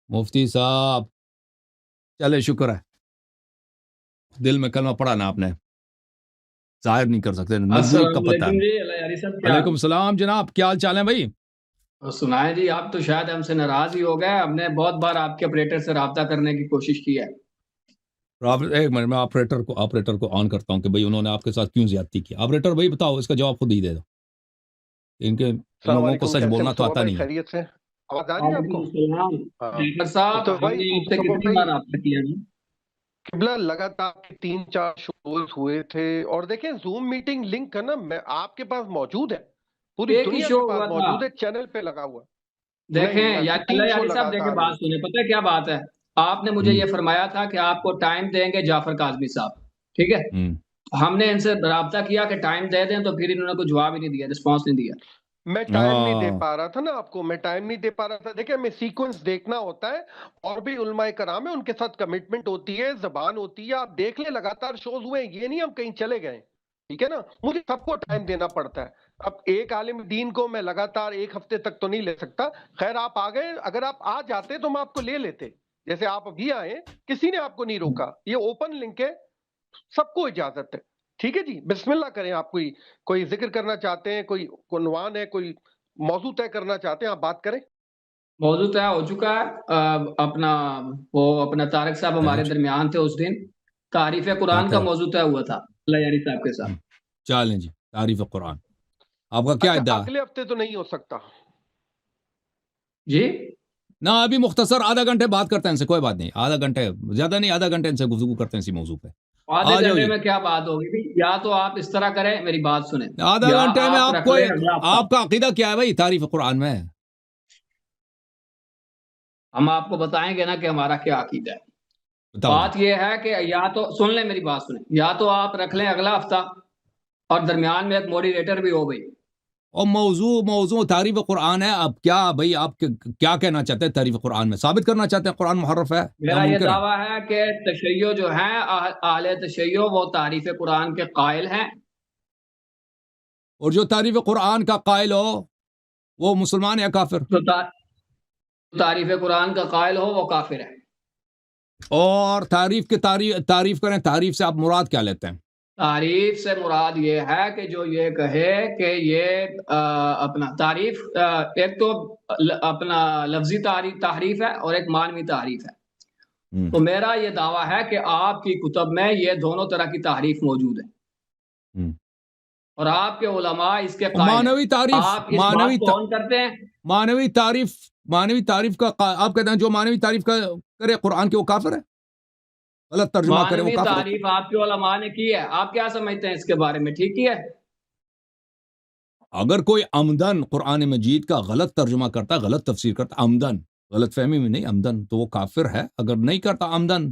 مفتی صاحب چلے شکر ہے، دل میں کلمہ پڑھا نا آپ نے، ظاہر نہیں کر سکتے، مجبوری کا السلام پتہ علیکم ہے۔ جی، اللہ یاری صاحب کیا وعلیکم السلام جناب، کیا حال چال ہے بھائی؟ اور سنائیں جی، آپ تو شاید ہم سے ناراض ہی ہو گئے، ہم نے بہت بار آپ کے آپریٹر سے رابطہ کرنے کی کوشش کی ہے۔ ایک منٹ میں آپریٹر کو آن کرتا ہوں کہ بھئی انہوں نے آپ کے ساتھ کیوں زیادتی کی۔ آپریٹر بھائی بتاؤ، اس کا جواب خود ہی دے دو، ان السلام لوگوں کو علیکم، سچ کیسے بولنا تو مصطفیٰ آتا بھائی؟ نہیں ہے۔ خیریت سے آواز آ رہی ہے آپ وعلیکم کو؟ السلام ہاں ڈاکٹر صاحب، مصطفیٰ ہم بھائی، نے آپ سے مصطفیٰ کتنی بھائی بار رابطہ کیا جی؟ قبلہ لگاتار 3-4 شوز ہوئے تھے، اور دیکھیں زوم میٹنگ لنک ہے نا، میں آپ کے پاس موجود ہے، پوری ایک ہی دنیا شو کے پاس ہوا تھا، موجود ہے، چینل پہ لگا ہوا ہے۔ دیکھیں نہیں یا ایسے اللہ 3 شو یاری صاحب، دیکھیں لگاتار بات ہوئے تھے۔ سنیں، پتہ ہے کیا بات ہے؟ آپ نے مجھے ہوں، یہ فرمایا تھا کہ آپ کو ٹائم دیں گے جعفر کاظمی صاحب، ٹھیک ہے؟ ہوں، ہم نے ان سے رابطہ کیا کہ ٹائم دے دیں، تو پھر انہوں نے کوئی جواب ہی نہیں دیا، رسپانس نہیں دیا۔ میں ٹائم نہیں دے ہاں، پا رہا تھا نا آپ کو، میں ٹائم نہیں دے پا رہا تھا۔ دیکھیں ہمیں سیکوینس دیکھنا ہوتا ہے، اور بھی علماء کرام ہیں، ان کے ساتھ کمٹمنٹ ہوتی ہے، زبان ہوتی ہے، آپ دیکھ لیں لگاتار شوز ہوئے ہیں، یہ نہیں ہم کہیں چلے گئے، ٹھیک ہے نا؟ مجھے سب کو ٹائم دینا پڑتا ہے۔ اب ایک عالم دین کو میں لگاتار 1 ہفتے تک تو نہیں لے سکتا۔ خیر آپ آ گئے، اگر آپ آ جاتے تو ہم آپ کو لے لیتے، جیسے آپ ابھی آئے، کسی نے آپ کو نہیں روکا، یہ اوپن لنک ہے، سب کو اجازت ہے، ٹھیک ہے جی؟ بسم اللہ کریں۔ آپ کوئی ذکر کرنا چاہتے ہیں، کوئی عنوان ہے، کوئی موضوع طے کرنا چاہتے ہیں، آپ بات کریں۔ موضوع طے ہو چکا ہے، اپنا طارق صاحب ہمارے اچھا، درمیان تھے اس دن، تعریف قرآن کا بہتر، موضوع طے ہوا تھا اللہ یاری صاحب کے ساتھ۔ چلیں جی، تعریف قرآن، آپ کا کیا اچھا ادعا ہے؟ اگلے ہفتے تو نہیں ہو سکتا؟ جی نہ ابھی مختصر آدھا گھنٹے بات کرتے ہیں ان سے، کوئی بات نہیں، آدھا گھنٹے زیادہ نہیں، آدھا گھنٹے ان سے گفتگو کرتے ہیں اسی موضوع پہ۔ آدھے آ جاؤ گھنٹے جی، میں کیا بات ہوگی بھی؟ یا تو آپ اس طرح کریں، میری بات سنیں، آدھا یا گھنٹے میں آپ آپ رکھ کو لیں اگلا ہفتہ۔ آپ کا عقیدہ کیا ہے بھائی تعریف قرآن میں؟ ہم آپ کو بتائیں گے نا کہ ہمارا کیا عقیدہ ہے۔ بتاؤ جی۔ بات یہ ہے کہ یا تو سن لیں، میری بات سنیں، یا تو آپ رکھ لیں اگلا ہفتہ، اور درمیان میں ایک موڈیریٹر بھی ہو بھائی۔ اور موضوع تعریف قرآن ہے، اب کیا بھائی آپ کیا کہنا چاہتے ہیں تعریف قرآن میں؟ ثابت کرنا چاہتے ہیں قرآن محرف ہے یا میرا یہ منکر ہے؟ دعویٰ ہے کہ تشیع جو ہیں، اہل تشیع، وہ تعریف قرآن کے قائل ہیں۔ اور جو تعریف قرآن کا قائل ہو وہ مسلمان یا کافر؟ جو تعریف قرآن کا قائل ہو وہ کافر ہے۔ اور تعریف کریں، تعریف سے آپ مراد کیا لیتے ہیں؟ تعریف سے مراد یہ ہے کہ جو یہ کہے کہ یہ اپنا تعریف، ایک تو اپنا لفظی تحریف ہے اور ایک معنوی تعریف ہے۔ ہوں، تو میرا یہ دعویٰ ہے کہ آپ کی کتب میں یہ دونوں طرح کی تحریف موجود ہے، ہوں۔ اور آپ کے علماء اس کے اور قائل ہیں۔ معنوی تعریف، آپ اس بات کو اون کرتے ہیں؟ معنوی تعریف کا آپ کہتے ہیں جو معنوی تعریف کا کرے قرآن کے وہ کافر ہے، غلط ترجمہ کرے وہ معنوی کافر ہے؟ تعریف آپ کے علماء نے کی ہے، آپ کیا سمجھتے ہیں اس کے بارے میں؟ ٹھیک ہی ہے؟ اگر کوئی عمدن قرآن مجید کا غلط ترجمہ کرتا، غلط تفسیر کرتا، عمدن، غلط فہمی میں نہیں، عمدن، تو وہ کافر ہے۔ اگر نہیں کرتا عمدن،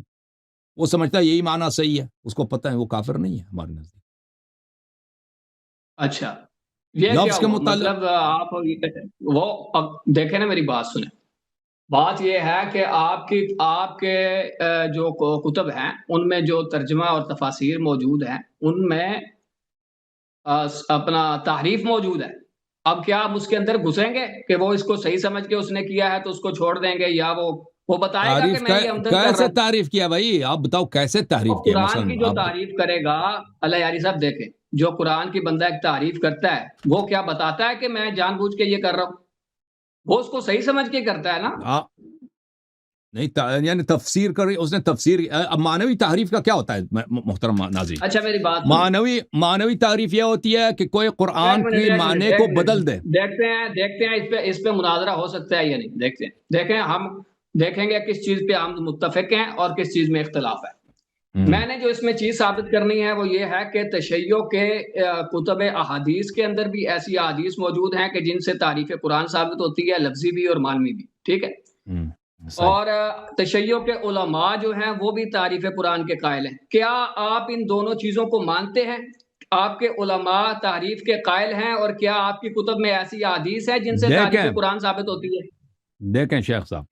وہ سمجھتا ہے یہی معنی صحیح ہے، اس کو پتہ ہے وہ کافر نہیں ہے ہمارے نزدیک۔ اچھا، یہ کیا لفظ کے ہوا متعلق مطلب؟ آپ وہ دیکھیں نا، میری بات سنیں، بات یہ ہے کہ آپ کے جو کتب ہیں ان میں جو ترجمہ اور تفاسیر موجود ہیں، ان میں اپنا تحریف موجود ہے۔ اب کیا ہم اس کے اندر گھسیں گے کہ وہ اس کو صحیح سمجھ کے اس نے کیا ہے تو اس کو چھوڑ دیں گے، یا وہ بتائے گا کہ تعریف میں یہ عمدن کر رہا کیسے ہوں؟ تعریف کیا بھائی؟ آپ بتاؤ کیسے تعریف اور کیا؟ قرآن مثلا کی جو آپ تعریف کرے گا، اللہ یاری صاحب دیکھیں، جو قرآن کی بندہ ایک تعریف کرتا ہے، وہ کیا بتاتا ہے کہ میں جان بوجھ کے یہ کر رہا ہوں؟ وہ اس کو صحیح سمجھ کے کرتا ہے نا۔ نہیں یعنی تفسیر کر اس نے تفسیر، اب معنوی تعریف کا کیا ہوتا ہے محترم ناظرین؟ اچھا میری بات سنیں، معنوی تعریف یہ ہوتی ہے کہ کوئی قرآن کے ایک منٹ معنی کو بدل دے۔ دیکھتے ہیں اس پہ مناظرہ ہو سکتا ہے یا نہیں، دیکھتے ہیں، دیکھیں ہم دیکھیں گے کس چیز پہ ہم متفق ہیں اور کس چیز میں اختلاف ہے۔ میں نے جو اس میں چیز ثابت کرنی ہے وہ یہ ہے کہ تشیع کے کتب احادیث کے اندر بھی ایسی احادیث موجود ہیں کہ جن سے تعریف قرآن ثابت ہوتی ہے، لفظی بھی اور معنوی بھی، ٹھیک ہے؟ صحیح۔ اور تشیع کے علماء جو ہیں وہ بھی تعریف قرآن کے قائل ہیں۔ کیا آپ ان دونوں چیزوں کو مانتے ہیں؟ آپ کے علماء تعریف کے قائل ہیں، اور کیا آپ کی کتب میں ایسی احادیث ہے جن سے تعریف قرآن ثابت ہوتی ہے؟ دیکھیں شیخ صاحب،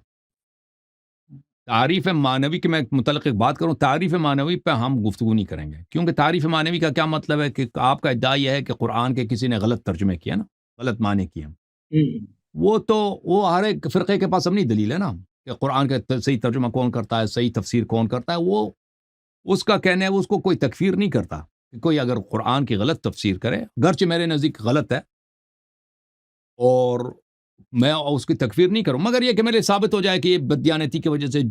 تعریف معنوی کے میں متعلق ایک بات کروں، تعریف معنوی پہ ہم گفتگو نہیں کریں گے، کیونکہ تعریف معنوی کا کیا مطلب ہے کہ آپ کا ادعا یہ ہے کہ قرآن کے کسی نے غلط ترجمے کیا نا، غلط معنی کیا، وہ ہر ایک فرقے کے پاس اپنی دلیل ہے نا۔ کہ قرآن کا صحیح ترجمہ کون کرتا ہے، صحیح تفسیر کون کرتا ہے، وہ اس کا کہنا ہے، اس کو کوئی تکفیر نہیں کرتا کہ کوئی اگر قرآن کی غلط تفسیر کرے، گرچہ میرے نزدیک غلط ہے اور میں اس کی تکفیر نہیں کروں، مگر یہ کہ میرے ثابت ہو جائے کہ یہ بددیانتی کی وجہ سے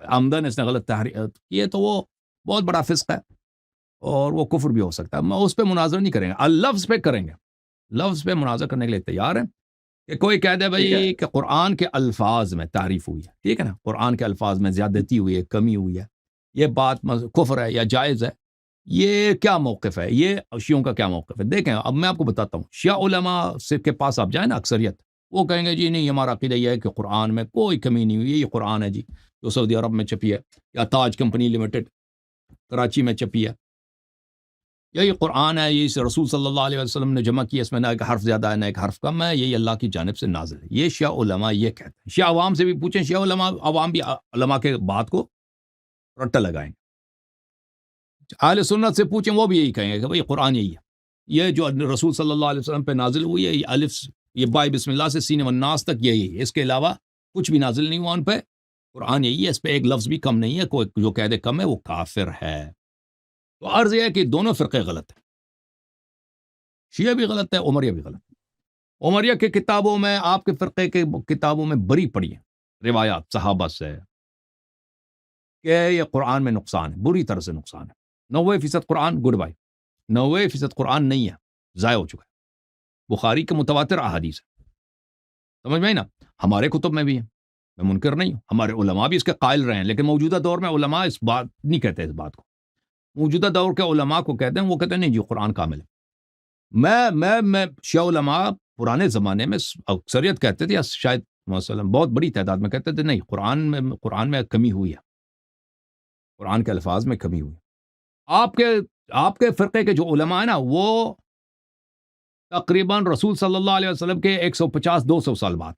آمدن اس نے غلط تحریر کی ہے تو وہ بہت بڑا فسق ہے اور وہ کفر بھی ہو سکتا ہے. میں اس پہ مناظرہ نہیں کریں گے، لفظ پہ کریں گے، لفظ پہ مناظرہ کرنے کے لیے تیار ہیں کہ کوئی کہہ دے بھائی کہ قرآن کے الفاظ میں تعریف ہوئی ہے، ٹھیک ہے نا، قرآن کے الفاظ میں زیادتی ہوئی ہے، کمی ہوئی ہے، یہ بات کفر ہے یا جائز ہے، یہ کیا موقف ہے، یہ شیعوں کا کیا موقف ہے. دیکھیں اب میں آپ کو بتاتا ہوں، شیعہ علماء سے کے پاس آپ جائیں نا، اکثریت وہ کہیں گے جی نہیں ہمارا عقیدہ یہ ہے کہ قرآن میں کوئی کمی نہیں ہوئی ہے، یہ قرآن ہے جی جو سعودی عرب میں چھپی ہے یا تاج کمپنی لمیٹڈ کراچی میں چھپی ہے، یہ قرآن ہے، یہ رسول صلی اللہ علیہ وسلم نے جمع کیا، اس میں نہ ایک حرف زیادہ ہے نہ ایک حرف کم ہے، یہی اللہ کی جانب سے نازل ہے. یہ شیعہ علماء یہ کہتے ہیں. شیعہ عوام سے بھی پوچھیں، شیعہ علماء عوام بھی علماء کے بات کو رٹا لگائیں گے. اہل سنت سے پوچھیں، وہ بھی یہی کہیں گے کہ بھئی قرآن یہی ہے، یہ جو رسول صلی اللہ علیہ وسلم پہ نازل ہوئی ہے، یہ الف یہ بائے بسم اللہ سے سین والناس تک یہی ہے، اس کے علاوہ کچھ بھی نازل نہیں ہوا ان پہ، قرآن یہی ہے، اس پہ ایک لفظ بھی کم نہیں ہے، کوئی جو کہہ دے کم ہے وہ کافر ہے. تو عرض یہ ہے کہ دونوں فرقے غلط ہیں، شیعہ بھی غلط ہے، عمریہ بھی غلط ہے. عمریہ کے کتابوں میں، آپ کے فرقے کے کتابوں میں بری پڑی ہیں روایات صحابہ سے کہ یہ قرآن میں نقصان ہے، بری طرح سے نقصان ہے. 90% قرآن گڈ بائی، 90% قرآن نہیں ہے، ضائع ہو چکا ہے. بخاری کے متواتر احادیث ہے، سمجھ میں آئی نا، ہمارے کتب میں بھی ہے، میں منکر نہیں ہوں، ہمارے علماء بھی اس کے قائل رہے ہیں، لیکن موجودہ دور میں علماء اس بات نہیں کہتے، اس بات کو موجودہ دور کے علماء کو کہتے ہیں، وہ کہتے ہیں نہیں جی قرآن کامل ہے. میں شیعہ علماء پرانے زمانے میں اکثریت کہتے تھے، یا شاید مثلا بہت بڑی تعداد میں کہتے تھے نہیں قرآن میں کمی ہوئی ہے، قرآن کے الفاظ میں کمی ہوئی. آپ کے فرقے کے جو علماء ہیں نا، وہ تقریباً رسول صلی اللہ علیہ وسلم کے 150-200 سال بعد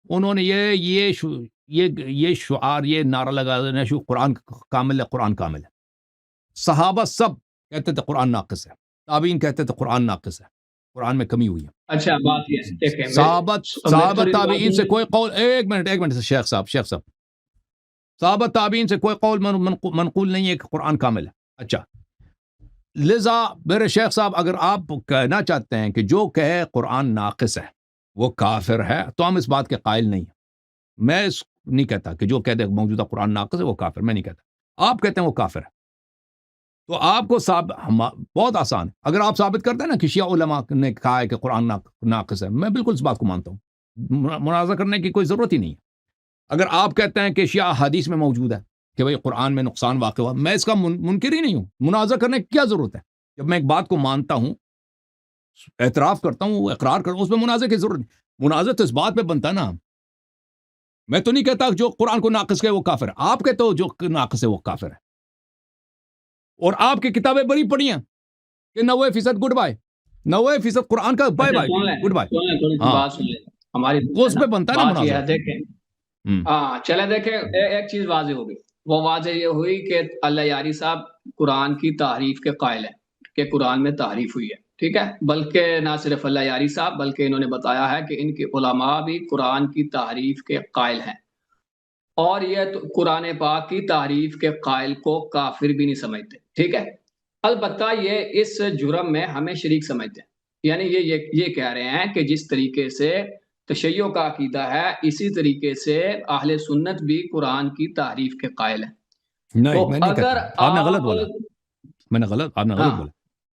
انہوں نے یہ شعار، یہ نعرہ لگا دینا شو قرآن کامل ہے، قرآن کامل ہے. صحابہ سب کہتے تھے قرآن ناقص ہے، تابعین کہتے تھے قرآن ناقص ہے، قرآن میں کمی ہوئی ہے. اچھا بات یہ ہے، دیکھیں صحابہ تابعین سے کوئی قول، ایک منٹ شیخ صاحب صحابہ تابعین سے کوئی قول منقول نہیں ہے کہ قرآن کامل ہے. اچھا، لذا میرے شیخ صاحب اگر آپ کہنا چاہتے ہیں کہ جو کہے قرآن ناقص ہے وہ کافر ہے، تو ہم اس بات کے قائل نہیں ہیں. میں اس نہیں کہتا کہ جو کہتے ہیں موجودہ قرآن ناقص ہے وہ کافر، میں نہیں کہتا، آپ کہتے ہیں وہ کافر ہے. تو آپ کو بہت آسان ہے، اگر آپ ثابت کرتے ہیں نا کہ شیعہ علماء نے کہا ہے کہ قرآن ناقص ہے، میں بالکل اس بات کو مانتا ہوں، مناظرہ کرنے کی کوئی ضرورت ہی نہیں ہے. اگر آپ کہتے ہیں کہ شیعہ حدیث میں موجود ہے کہ بھئی قرآن میں نقصان واقع ہوا، میں اس کا منکر ہی نہیں ہوں، مناظرہ کرنے کی کیا ضرورت ہے؟ جب میں ایک بات کو مانتا ہوں، اعتراف کرتا ہوں، اقرار کرتا ہوں، اس میں مناظرہ کی ضرورت نہیں. مناظرہ تو اس بات پہ بنتا ہے نا، میں تو نہیں کہتا جو قرآن کو ناقص کہے وہ کافر ہے، آپ کہتے ہو جو ناقص ہے وہ کافر ہے، اور آپ کی کتابیں بڑی پڑی ہیں کہ 90% گڈ بائی، 90% قرآن کا بائی بائی گڈ بائی، ہماری اس پہ بنتا ہے نا مناظرہ. دیکھیں ہاں چلے دیکھیں ایک چیز واضح ہوگی، وہ واضح یہ ہوئی کہ اللہ یاری صاحب قرآن کی تحریف کے قائل ہیں کہ قرآن میں تحریف ہوئی ہے، ٹھیک ہے. بلکہ نہ صرف اللہ یاری صاحب، بلکہ انہوں نے بتایا ہے کہ ان کے علماء بھی قرآن کی تحریف کے قائل ہیں، اور یہ قرآن پاک کی تحریف کے قائل کو کافر بھی نہیں سمجھتے، ٹھیک ہے. البتہ یہ اس جرم میں ہمیں شریک سمجھتے ہیں، یعنی یہ کہہ رہے ہیں کہ جس طریقے سے تشیع کا عقیدہ ہے، اسی طریقے سے اہل سنت بھی قرآن کی تحریف کے قائل ہیں. نہیں میں نہیں کہتا، آپ نے غلط بولا، آپ نے غلط بولا.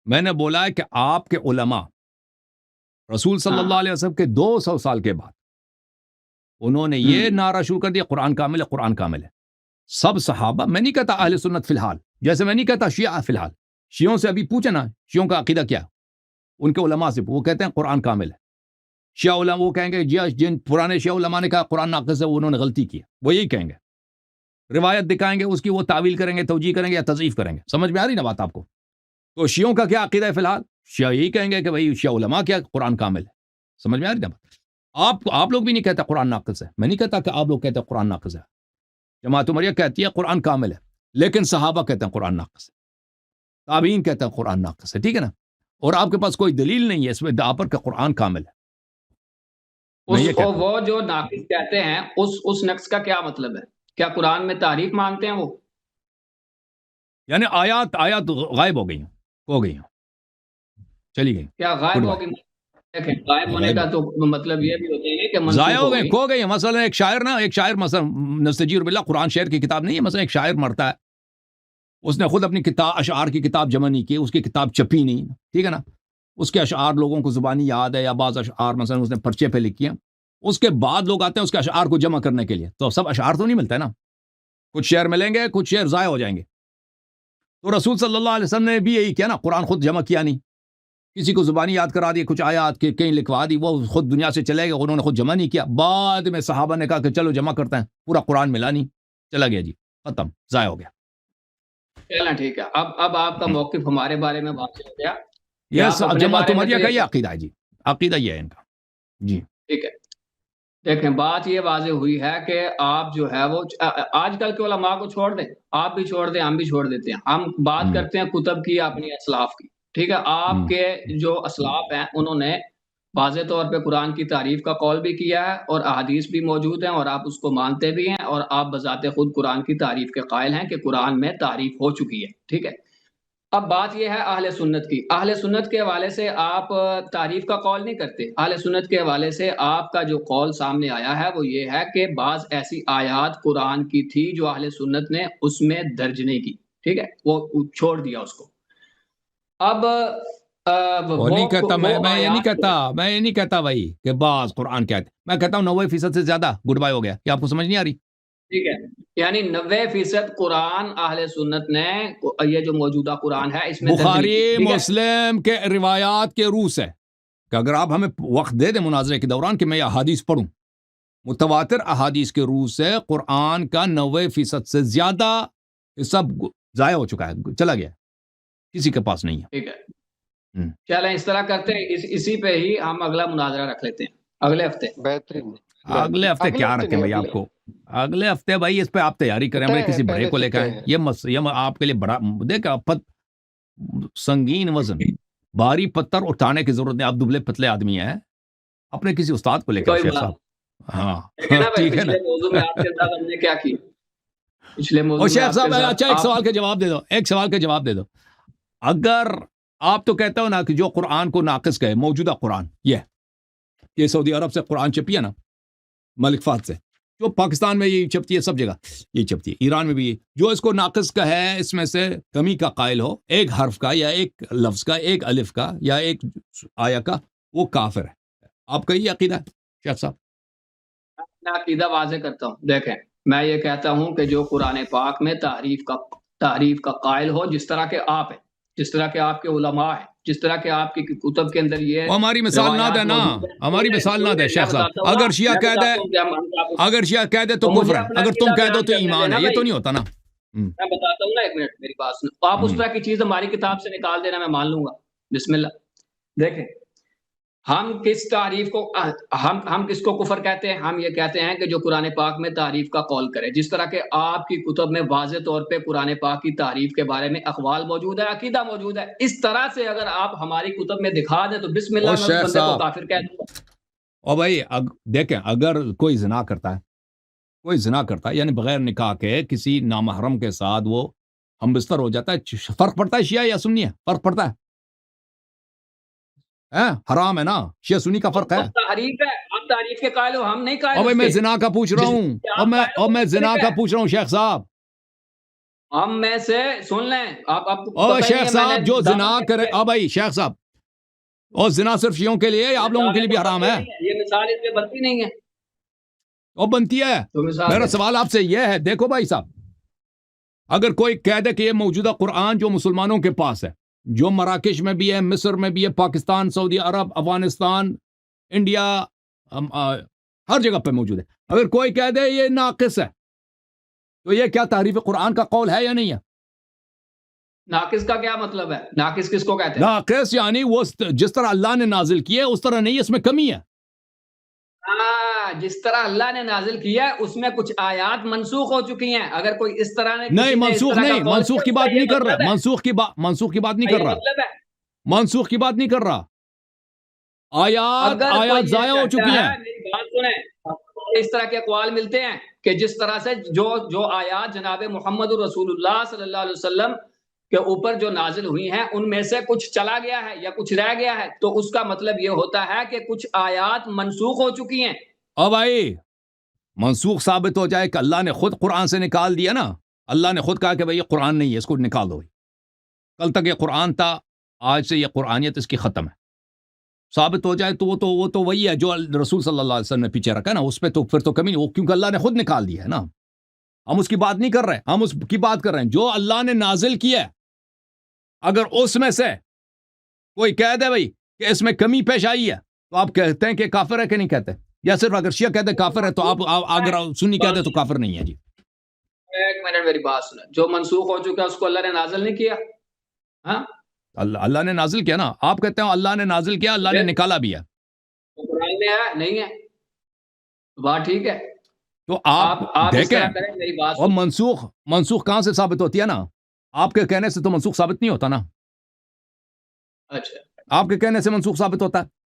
میں نے بولا ہے کہ آپ کے علماء رسول صلی اللہ علیہ وسلم کے 200 سال کے بعد انہوں نے یہ نعرہ شروع کر دیا قرآن کامل ہے، قرآن کامل ہے. سب صحابہ، میں نہیں کہتا اہل سنت فی الحال، جیسے میں نہیں کہتا شیعہ فی الحال، شیعوں سے ابھی پوچھے نا شیعوں کا عقیدہ کیا، ان کے علماء سے وہ کہتے ہیں قرآن کامل ہے. شیعہ علماء وہ کہیں گے جن پرانے شیعہ علماء نے کہا قرآن ناقص ہے وہ انہوں نے غلطی کی، وہ یہی کہیں گے، روایت دکھائیں گے اس کی، وہ تعویل کریں گے، توجیہ کریں گے یا تضعیف کریں گے. سمجھ میں آ رہی نا بات آپ کو؟ تو شیعوں کا کیا عقیدہ ہے فی الحال؟ شیعہ یہی کہیں گے کہ بھائی شیعہ علماء کیا قرآن کامل ہے. سمجھ میں آ رہی نا بات؟ آپ لوگ بھی نہیں کہتے قرآن ناقص ہے، میں نہیں کہتا کہ آپ لوگ کہتے ہیں قرآن ناقص ہے. جماعت عمریہ کہتی ہے قرآن کامل ہے، لیکن صحابہ کہتے ہیں قرآن ناقص ہے، تابعین کہتے ہیں قرآن ناقص ہے، ٹھیک ہے نا. اور آپ کے پاس کوئی دلیل نہیں ہے اس میں دعا پر کہ قرآن کامل ہے. میں یہ کہتا ہوں وہ جو ناقص کہتے ہیں اس نقص کا کیا مطلب ہے؟ کیا قرآن میں تعریف مانگتے ہیں وہ؟ یعنی آیات غائب ہو گئی ہوں چلی گئی، کیا غائب ہو گئی؟ دیکھیں غائب ہونے کا تو مطلب یہ بھی ہوتا ہے کہ ضائع منسوخ ہو گئے، کھو گئی. مثلا ایک شاعر مثلا نستجیر باللہ قرآن شعر کی کتاب نہیں ہے، مثلا ایک شاعر مرتا ہے، اس نے خود اپنی کتاب اشعار کی کتاب جمع نہیں کی، اس کی کتاب چھپی نہیں، ٹھیک ہے نا، اس کے اشعار لوگوں کو زبانی یاد ہے، یا بعض اشعار مثلا اس نے پرچے پہ لکھی ہیں، اس کے بعد لوگ آتے ہیں اس کے اشعار کو جمع کرنے کے لیے، تو سب اشعار تو نہیں ملتا ہے نا، کچھ شعر ملیں گے، کچھ شعر ضائع ہو جائیں گے. تو رسول صلی اللہ علیہ وسلم نے بھی یہی کیا نا، قرآن خود جمع کیا نہیں، کسی کو زبانی یاد کرا دی، کچھ آیات کے کہیں لکھوا دی، وہ خود دنیا سے چلے گئے، انہوں نے خود جمع نہیں کیا. بعد میں صحابہ نے کہا کہ چلو جمع کرتے ہیں، پورا قرآن ملا نہیں، چلا گیا جی، ختم، ضائع ہو گیا. چلیں ٹھیک ہے. اب آپ کا موقف ہمارے بارے میں واضح ہو گیا. یس، جمع تمہاریا کا یہ عقیدہ ہے جی، عقیدہ یہ ہے ان کا جی. ٹھیک ہے، دیکھیں بات یہ واضح ہوئی ہے کہ آپ جو ہے وہ آج کل کے علماء کو چھوڑ دیں، آپ بھی چھوڑ دیں، ہم بھی چھوڑ دیتے ہیں، ہم بات کرتے ہیں کتب کی، اپنی اسلاف کی. ٹھیک ہے، آپ کے جو اسلاف ہیں انہوں نے واضح طور پہ قرآن کی تعریف کا قول بھی کیا ہے، اور احادیث بھی موجود ہیں، اور آپ اس کو مانتے بھی ہیں، اور آپ بذات خود قرآن کی تعریف کے قائل ہیں کہ قرآن میں تعریف ہو چکی ہے. ٹھیک ہے، اب بات یہ ہے اہل سنت کی. اہل سنت کے حوالے سے آپ تعریف کا قول نہیں کرتے. اہل سنت کے حوالے سے آپ کا جو قول سامنے آیا ہے وہ یہ ہے کہ بعض ایسی آیات قرآن کی تھی جو اہل سنت نے اس میں درج نہیں کی. ٹھیک ہے، وہ چھوڑ دیا اس کو. اب وہ نہیں کہتا، میں یہ نہیں کہتا بھائی کہ بعض قرآن کہتے، میں کہتا ہوں 90% سے زیادہ گڈ بائی ہو گیا. کیا آپ کو سمجھ نہیں آ رہی؟ ٹھیک ہے، یعنی 90% قرآن اہل سنت نے یہ جو موجودہ قرآن ہے اس میں بخاری مسلم کے روایات کے روح سے کہ اگر آپ ہمیں وقت دے دیں مناظرے کے دوران کہ میں یہ احادیث پڑھوں، متواتر احادیث کے روح سے قرآن کا 90% سے زیادہ سب ضائع ہو چکا ہے، چلا گیا، کسی کے پاس نہیں ہے. ٹھیک ہے، چلیں اس طرح کرتے ہیں، اسی پہ ہی ہم اگلا مناظرہ رکھ لیتے ہیں اگلے ہفتے. بہترین. اگلے ہفتے کیا رکھیں بھائی آپ کو؟ اگلے ہفتے بھائی اس پہ آپ تیاری کریں بھائی، کسی بڑے کو لے کے آئیں. یہ آپ کے لیے بڑا دیکھا سنگین وزن بھاری پتھر اٹھانے کی ضرورت نہیں. آپ دبلے پتلے آدمی ہیں، اپنے کسی استاد کو لے کے شیخ صاحب. ہاں ٹھیک ہے نا. کیا کیا پچھلے موضوع میں شیخ صاحب اچھا ایک سوال کا جواب دے دو. اگر آپ تو کہتے ہو نا کہ جو قرآن کو ناقص کہے، موجودہ قرآن یہ سعودی عرب سے قرآن چھپی ہے نا، ملک فہد سے، جو پاکستان میں یہ چھپتی ہے، سب جگہ یہ چھپتی ہے، ایران میں بھی یہ، جو اس کو ناقص کا ہے، اس میں سے کمی کا قائل ہو، ایک حرف کا یا ایک لفظ کا، ایک الف کا یا ایک آیا کا، وہ کافر ہے. آپ کا یہ عقیدہ ہے شیخ صاحب؟ میں عقیدہ واضح کرتا ہوں. دیکھیں میں یہ کہتا ہوں کہ جو قرآن پاک میں تعریف کا قائل ہو، جس طرح کے آپ ہیں، جس طرح کے آپ کے علماء ہیں، جس طرح کے آپ کی کتب کے اندر یہ ہماری مثال نہ دے نا، ہماری مثال نہ دے شیخ صاحب. اگر شیعہ کہہ دے تو کفر ہے، اگر تم کہہ دو تو ایمان ہے، یہ تو نہیں ہوتا نا. میں بتاتا ہوں نا، ایک منٹ میری بات سنو. آپ اس طرح کی چیز ہماری کتاب سے نکال دینا، میں مان لوں گا. بسم اللہ. دیکھیں ہم کس تعریف کو ہم کس کو کفر کہتے ہیں؟ ہم یہ کہتے ہیں کہ جو قرآن پاک میں تعریف کا قول کرے، جس طرح کہ آپ کی کتب میں واضح طور پہ قرآن پاک کی تعریف کے بارے میں اقوال موجود ہے، عقیدہ موجود ہے. اس طرح سے اگر آپ ہماری کتب میں دکھا دیں تو بسم اللہ میں اس بندے کو کافر کہہ دوں گا. اور بھائی دیکھیں، اگر کوئی زنا کرتا ہے یعنی بغیر نکاح کے کسی نامحرم کے ساتھ وہ ہم بستر ہو جاتا ہے، فرق پڑتا ہے شیعہ یا سنی ہے؟ فرق پڑتا ہے؟ حرام ہے نا، شیعہ سنی کا فرق ہے. تعریف ہے، آپ تعریف کے قائل ہو، ہم نہیں قائل. اور میں زنا کا پوچھ رہا ہوں، میں زنا کا پوچھ رہا ہوں شیخ صاحب. ہم میں سے سن لیں اور شیخ صاحب جو زنا کرے، بھائی شیخ صاحب، اور زنا صرف شیعوں کے لیے آپ لوگوں کے لیے بھی حرام ہے؟ یہ مثال اس میں بنتی نہیں ہے. اور بنتی ہے. میرا سوال آپ سے یہ ہے، دیکھو بھائی صاحب، اگر کوئی کہہ دے کہ یہ موجودہ قرآن جو مسلمانوں کے پاس ہے، جو مراکش میں بھی ہے، مصر میں بھی ہے، پاکستان، سعودی عرب، افغانستان، انڈیا، ہر جگہ پہ موجود ہے، اگر کوئی کہہ دے یہ ناقص ہے، تو یہ کیا تحریف قرآن کا قول ہے یا نہیں ہے؟ ناقص کا کیا مطلب ہے؟ ناقص کس کو کہتے ہیں؟ ناقص یعنی وہ جس طرح اللہ نے نازل کیا ہے اس طرح نہیں، اس میں کمی ہے. جس طرح اللہ نے نازل کیا ہے اس میں کچھ آیات منسوخ ہو چکی ہیں. اگر کوئی اس طرح نے نہیں، منسوخ کی بات نہیں کر رہا، منسوخ کی بات نہیں کر رہا، منسوخ کی بات نہیں کر رہا. آیات ضائع ہو چکی ہیں. سنیں اس طرح کے اقوال ملتے ہیں کہ جس طرح سے جو آیات جناب محمد رسول اللہ صلی اللہ علیہ وسلم کے اوپر جو نازل ہوئی ہیں ان میں سے کچھ چلا گیا ہے یا کچھ رہ گیا ہے، تو اس کا مطلب یہ ہوتا ہے کہ کچھ آیات منسوخ ہو چکی ہیں۔ اب بھائی منسوخ ثابت ہو جائے کہ اللہ نے خود قرآن سے نکال دیا نا، اللہ نے خود کہا کہ بھائی یہ قرآن نہیں ہے، اس کو نکال دو، کل تک یہ قرآن تھا، آج سے یہ قرآنیت اس کی ختم ہے، ثابت ہو جائے تو وہ تو وہی ہے جو رسول صلی اللہ علیہ وسلم نے پیچھے رکھا نا، اس پہ تو پھر تو کمی نہیں، وہ کیونکہ اللہ نے خود نکال دیا ہے نا، ہم اس کی بات نہیں کر رہے، ہم اس کی بات کر رہے ہیں جو اللہ نے نازل کیا ہے۔ اگر اس میں سے کوئی کہہ دے بھائی کہ اس میں کمی پیش آئی ہے تو آپ کہتے ہیں کہ کافر ہے کہ نہیں کہتے؟ یا صرف اگر شیعہ کہتے کافر ہے تو آپ اگر سنی کہتے تو کافر نہیں ہے؟ جی ایک منٹ میری بات سنیں، جو منسوخ ہو چکا اس کو اللہ نے نازل نہیں کیا؟ ہاں اللہ نے نازل کیا نا، آپ کہتے ہیں اللہ نے نازل کیا، اللہ نے نکالا بھی ہے، قرآن میں ہے نہیں ہے؟ بات ٹھیک ہے، تو آپ اس طرح دیکھیں کریں میری بات اور منسوخ کہاں سے ثابت ہوتی ہے نا، آپ کے کہنے سے تو منسوخ ثابت نہیں ہوتا نا، اچھا آپ کے کہنے سے منسوخ ثابت ہوتا ہے،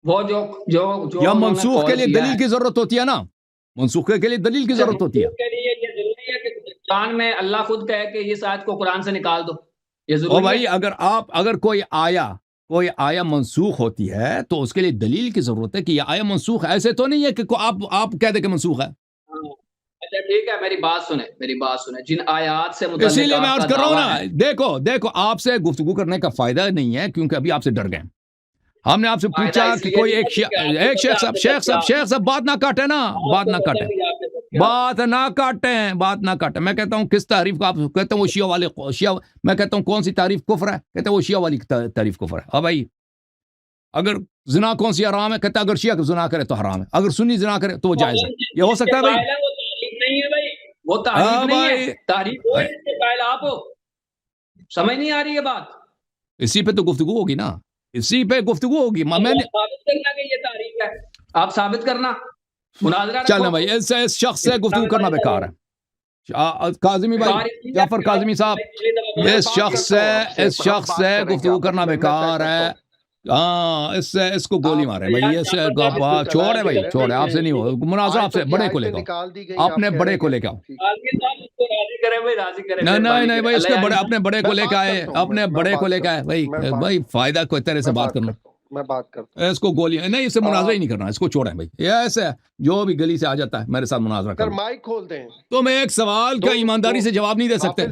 وہ جو یا منسوخ کے لیے دلیل کی ضرورت ہوتی ہے نا، منسوخ کے لیے دلیل کی ضرورت ہوتی ہے۔ کے لیے یہ ضروری ہے کہ قرآن میں اللہ خود کہے کہ اس آیت کو قرآن سے نکال دو، یہ اور ضروری بھائی ہے؟ اگر کوئی آیا منسوخ ہوتی ہے تو اس کے لیے دلیل کی ضرورت ہے کہ یہ آیا منسوخ ہے، ایسے تو نہیں ہے کہ آپ کہہ دیں کہ منسوخ ہے۔ اچھا ٹھیک ہے، میری بات سنیں جن آیات سے متعلق اسی لیے میں آپ عرض کا کر رہا ہوں دعویٰ نا، ہے، دیکھو آپ سے گفتگو کرنے کا فائدہ نہیں ہے کیونکہ ابھی آپ سے ڈر گئے، ہم نے آپ سے پوچھا فائدہ اس کہ لیے کوئی نہیں ہے ایک کہ آپ شیخ صاحب بات نہ کاٹے نا، بات نہ کاٹیں، بات نہ کاٹیں۔ میں کہتا ہوں کس تعریف کو آپ کہتے ہیں وہ شیعہ والے میں کہتا ہوں کون سی تعریف کفر ہے، کہتے ہیں وہ شیعہ والی تعریف کفر ہے۔ اب بھائی اگر زنا کون سی حرام ہے، کہتا ہے اگر شیعہ زنا کرے تو حرام ہے، اگر سنی زنا کرے تو وہ جائز ہے، یہ ہو سکتا ہے بھائی؟ وہ تحریف نہیں ہے بھائی، وہ تحریف نہیں ہے، تحریف وہ ہے جس کے قائل آپ ہو، سمجھ نہیں آ رہی ہے بات؟ اسی پہ تو گفتگو ہوگی نا، اسی پہ گفتگو ہوگی۔ میں نے ثابت کرنا کہ یہ تحریف ہے، آپ ثابت کرنا، مناظرہ رکھو۔ چلنا بھائی اس شخص سے گفتگو کرنا بیکار ہے۔ کاظمی بھائی، جعفر کاظمی صاحب، اس شخص سے گفتگو کرنا بیکار ہے، ہاں اس کو گولی مارے بھائی، چھوڑے بھائی، چھوڑے، آپ سے نہیں ہو مناظرہ، آپ سے بڑے کو لے کے اپنے بڑے کو لے کے آؤ۔ نہیں بھائی، اس کے بڑے اپنے بڑے کو لے کے آئے، اپنے بڑے کو لے کے آئے بھائی، فائدہ کوئی طرح سے بات کرنا، میں بات کرتا ہوں، اس کو گولی نہیں، اس سے مناظرہ ہی نہیں کرنا، اس کو چھوڑیں بھائی، یہ ایسے جو بھی گلی سے آ جاتا ہے میرے ساتھ مناظرہ سر کرنا، مائک کھول دیں، تم ایک سوال کا ایمانداری سے جواب نہیں دے سکتے۔